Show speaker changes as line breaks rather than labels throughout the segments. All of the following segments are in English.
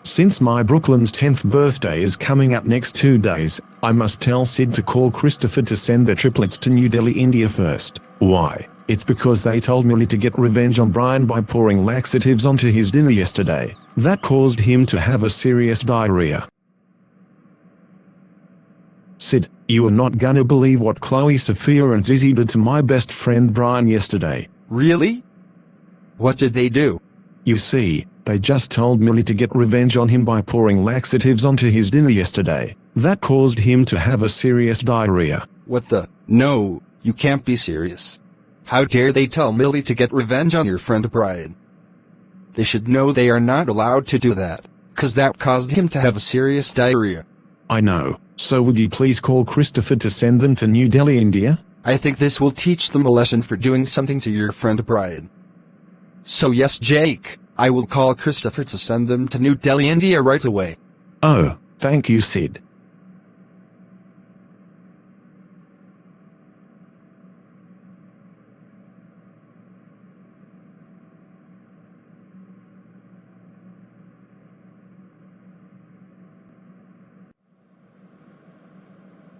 Since my Brooklyn's 10th birthday is coming up next 2 days, I must tell Sid to call Christopher to send the triplets to New Delhi, India first. Why? It's because they told Millie to get revenge on Brian by pouring laxatives onto his dinner yesterday. That caused him to have a serious diarrhea. Sid, you are not gonna believe what Chloe, Sofia and Zizi did to my best friend Brian yesterday.
Really? What did they do?
You see, they just told Millie to get revenge on him by pouring laxatives onto his dinner yesterday. That caused him to have a serious diarrhea.
What the? No, you can't be serious. How dare they tell Millie to get revenge on your friend Brian? They should know they are not allowed to do that, 'cause that caused him to have a serious diarrhea.
I know, so would you please call Christopher to send them to New Delhi, India?
I think this will teach them a lesson for doing something to your friend Brian. So yes, Jake, I will call Christopher to send them to New Delhi, India right away.
Oh, thank you, Sid.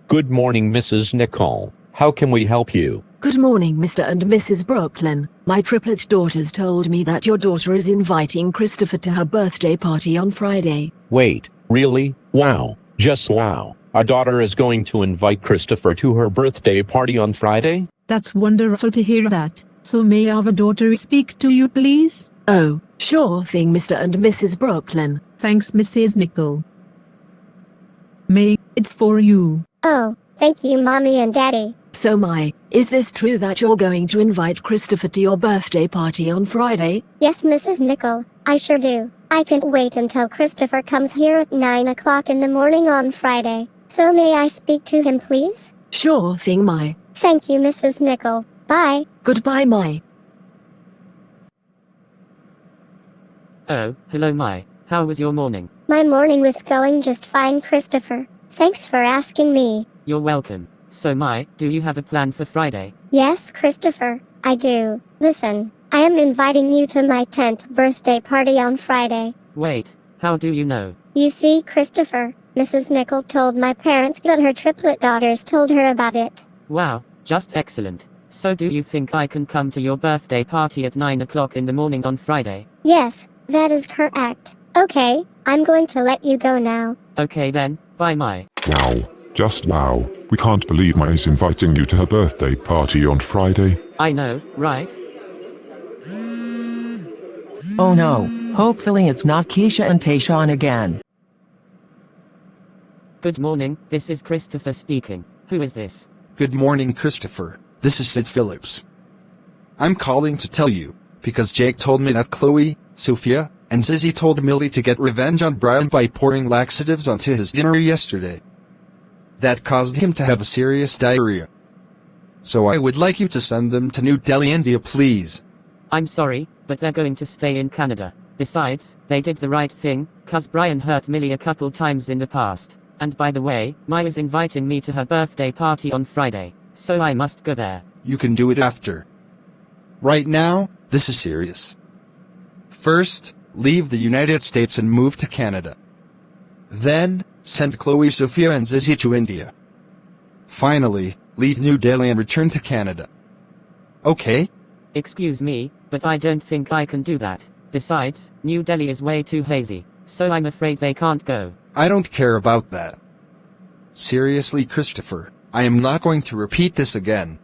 Good morning, Mrs. Nicole. How can we help you?
Good morning, Mr. and Mrs. Brooklyn. My triplet daughters told me that your daughter is inviting Christopher to her birthday party on Friday.
Wait, really? Wow. Just wow. Our daughter is going to invite Christopher to her birthday party on Friday?
That's wonderful to hear that. So may our daughter speak to you, please?
Oh, sure thing, Mr. and Mrs. Brooklyn.
Thanks, Mrs. Nicole. May, it's for you.
Oh, thank you, Mommy and Daddy.
So is this true that you're going to invite Christopher to your birthday party on Friday?
Yes, Mrs. Nicole, I sure do. I can't wait until Christopher comes here at 9 o'clock in the morning on Friday. So may I speak to him, please?
Sure thing,
Thank you, Mrs. Nicole. Bye.
Goodbye,
Oh, hello, How was your morning?
My morning was going just fine, Christopher. Thanks for asking me.
You're welcome. So do you have a plan for Friday?
Yes, Christopher, I do. Listen, I am inviting you to my 10th birthday party on Friday.
Wait, how do you know?
You see, Christopher, Mrs. Nicole told my parents that her triplet daughters told her about it.
Wow, just excellent. So do you think I can come to your birthday party at 9 o'clock in the morning on Friday?
Yes, that is correct. Okay, I'm going to let you go now.
Okay then, bye
Wow, just wow. We can't believe Ma is inviting you to her birthday party on Friday.
I know, right?
Oh no, hopefully it's not Keisha and Tayshawn again.
Good morning, this is Christopher speaking. Who is this?
Good morning, Christopher. This is Sid Phillips. I'm calling to tell you, because Jake told me that Chloe, Sofia, and Zizi told Millie to get revenge on Brian by pouring laxatives onto his dinner yesterday. That caused him to have a serious diarrhea. So I would like you to send them to New Delhi, India, please.
I'm sorry, but they're going to stay in Canada. Besides, they did the right thing, 'cause Brian hurt Millie a couple times in the past. And by the way, Maya's inviting me to her birthday party on Friday, so I must go there.
You can do it after. Right now, this is serious. First, leave the United States and move to Canada. Then, send Chloe, Sofia and Zizi to India. Finally, leave New Delhi and return to Canada. Okay?
Excuse me, but I don't think I can do that. Besides, New Delhi is way too hazy, so I'm afraid they can't go.
I don't care about that. Seriously, Christopher, I am not going to repeat this again.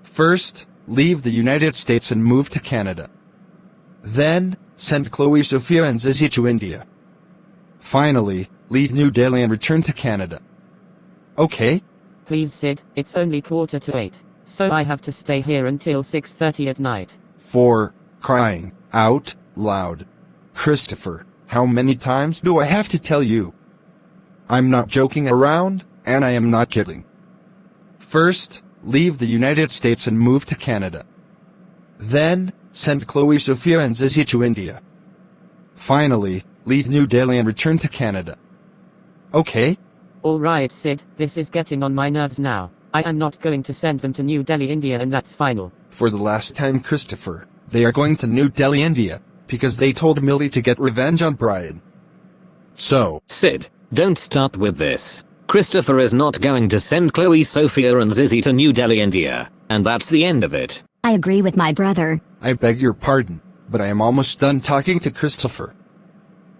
First, leave the United States and move to Canada. Then, send Chloe, Sofia and Zizi to India. Finally, leave New Delhi and return to Canada. Okay?
Please, Sid, it's only 7:45, so I have to stay here until 6:30 at night.
For crying out loud. Christopher, how many times do I have to tell you? I'm not joking around, and I am not kidding. First, leave the United States and move to Canada. Then, send Chloe, Sofia and Zizi to India. Finally, leave New Delhi and return to Canada. Okay?
Alright, Sid, this is getting on my nerves now. I am not going to send them to New Delhi, India, and that's final.
For the last time, Christopher, they are going to New Delhi, India, because they told Millie to get revenge on Brian. So,
Sid, don't start with this. Christopher is not going to send Chloe, Sofia and Zizi to New Delhi, India. And that's the end of it.
I agree with my brother.
I beg your pardon, but I am almost done talking to Christopher.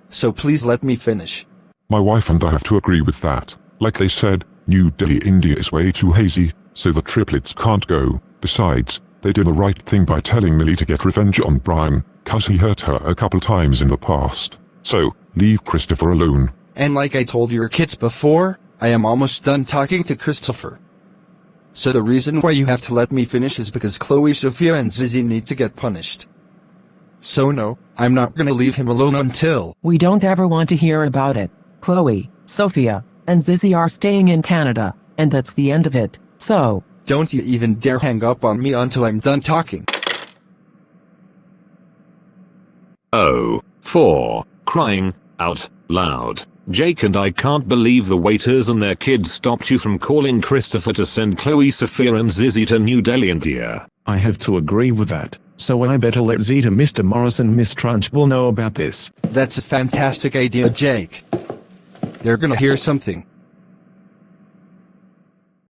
So please let me finish.
My wife and I have to agree with that. Like they said, New Delhi, India is way too hazy, so the triplets can't go. Besides, they did the right thing by telling Millie to get revenge on Brian, cause he hurt her a couple times in the past. So, leave Christopher alone.
And like I told your kids before, I am almost done talking to Christopher. So the reason why you have to let me finish is because Chloe, Sofia and Zizi need to get punished. So no, I'm not gonna leave him alone until—
We don't ever want to hear about it. Chloe, Sofia, and Zizi are staying in Canada, and that's the end of it. So,
don't you even dare hang up on me until I'm done talking.
Oh, for crying out loud. Jake and I can't believe the waiters and their kids stopped you from calling Christopher to send Chloe, Sofia and Zizi to New Delhi, India.
I have to agree with that, so I better let Zeta, Mr. Morris and Miss Trunchbull know about this.
That's a fantastic idea, Jake. They're gonna hear something.